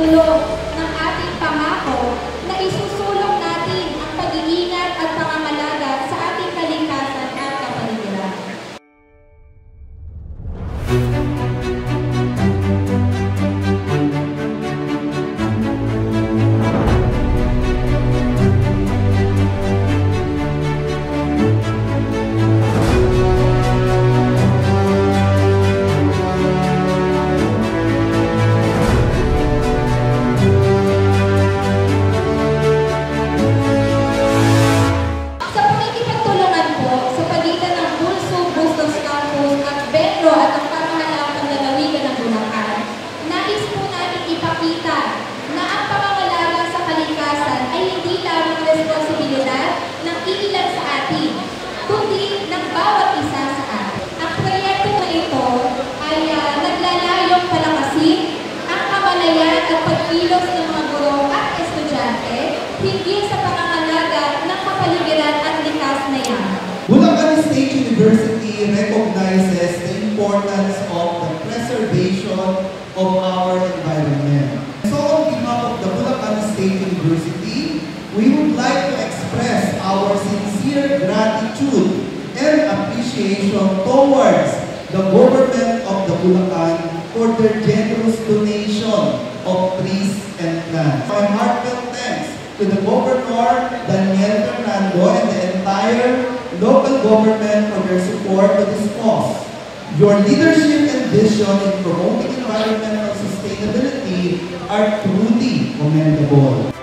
sulong ng ating pangako na isusulong natin ang pag-iingat at pangangalaga sa ating kalikasan at kapaligiran. At pagkilos ng mga guro at estudyante hinggil sa pangangalaga ng kapaligiran at likas na yaman. Bulacan State University recognizes the importance of the preservation of our environment. So on behalf of the Bulacan State University, we would like to express our sincere gratitude and appreciation towards the government of the Bulacan for their generous donation of trees and plants. My heartfelt thanks to the Governor, Daniel Fernando, and the entire local government for their support to this cause. Your leadership and vision in promoting environmental sustainability are truly commendable.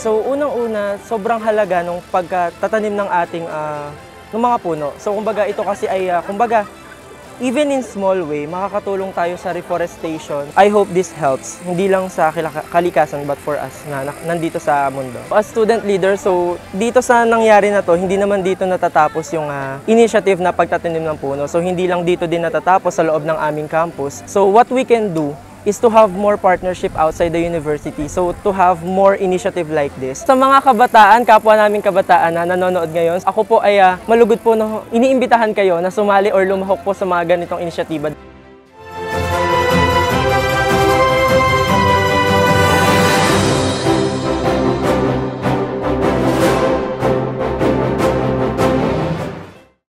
So unang-una, sobrang halaga nung pagtatanim ng ating ng mga puno. So kumbaga ito kasi ay kumbaga even in small way makakatulong tayo sa reforestation. I hope this helps hindi lang sa kalikasan but for us na nandito sa mundo. As student leader, so dito sa nangyari na to, hindi naman dito natatapos yung initiative na pagtatanim ng puno. So hindi lang dito din natatapos sa loob ng aming campus. So what we can do is to have more partnership outside the university. So, to have more initiative like this. Sa mga kabataan, kapwa naming kabataan na nanonood ngayon, ako po ay malugod po na iniimbitahan kayo na sumali or lumahok po sa mga ganitong inisyatiba.